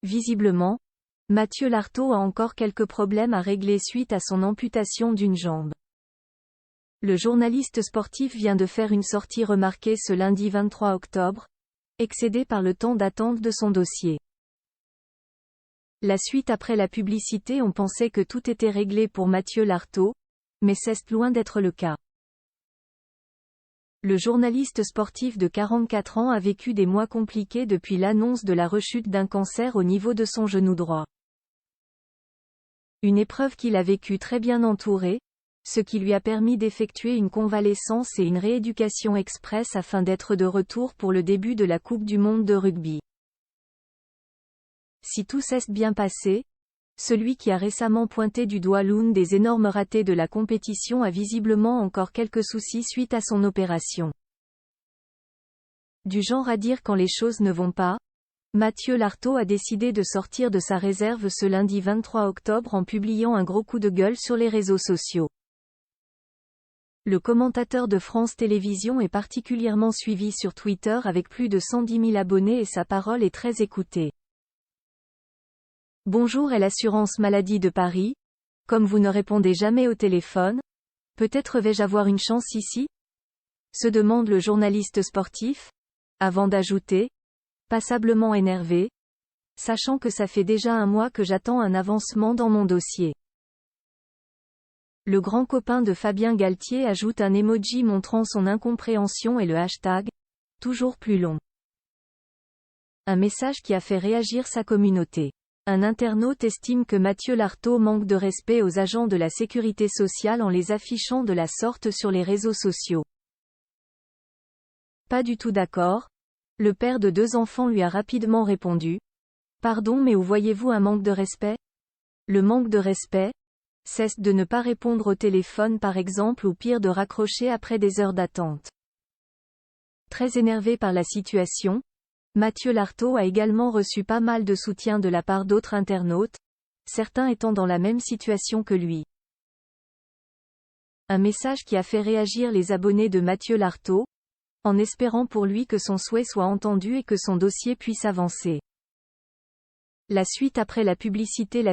Visiblement, Mathieu Lartaud a encore quelques problèmes à régler suite à son amputation d'une jambe. Le journaliste sportif vient de faire une sortie remarquée ce lundi 23 octobre, excédé par le temps d'attente de son dossier. La suite après la publicité, on pensait que tout était réglé pour Mathieu Lartaud, mais c'est loin d'être le cas. Le journaliste sportif de 44 ans a vécu des mois compliqués depuis l'annonce de la rechute d'un cancer au niveau de son genou droit. Une épreuve qu'il a vécue très bien entouré, ce qui lui a permis d'effectuer une convalescence et une rééducation express afin d'être de retour pour le début de la Coupe du monde de rugby. Si tout s'est bien passé, celui qui a récemment pointé du doigt l'une des énormes ratés de la compétition a visiblement encore quelques soucis suite à son opération. Du genre à dire quand les choses ne vont pas, Mathieu Lartaud a décidé de sortir de sa réserve ce lundi 23 octobre en publiant un gros coup de gueule sur les réseaux sociaux. Le commentateur de France Télévisions est particulièrement suivi sur Twitter avec plus de 110 000 abonnés et sa parole est très écoutée. Bonjour est l'assurance maladie de Paris. Comme vous ne répondez jamais au téléphone, peut-être vais-je avoir une chance ici? Se demande le journaliste sportif, avant d'ajouter, passablement énervé, sachant que ça fait déjà un mois que j'attends un avancement dans mon dossier. Le grand copain de Fabien Galtier ajoute un emoji montrant son incompréhension et le hashtag « toujours plus long ». Un message qui a fait réagir sa communauté. Un internaute estime que Mathieu Lartaud manque de respect aux agents de la sécurité sociale en les affichant de la sorte sur les réseaux sociaux. Pas du tout d'accord. Le père de 2 enfants lui a rapidement répondu. Pardon, mais où voyez-vous un manque de respect? Le manque de respect, c'est de ne pas répondre au téléphone par exemple ou pire de raccrocher après des heures d'attente. Très énervé par la situation, Mathieu Lartaud a également reçu pas mal de soutien de la part d'autres internautes, certains étant dans la même situation que lui. Un message qui a fait réagir les abonnés de Mathieu Lartaud, en espérant pour lui que son souhait soit entendu et que son dossier puisse avancer. La suite après la publicité.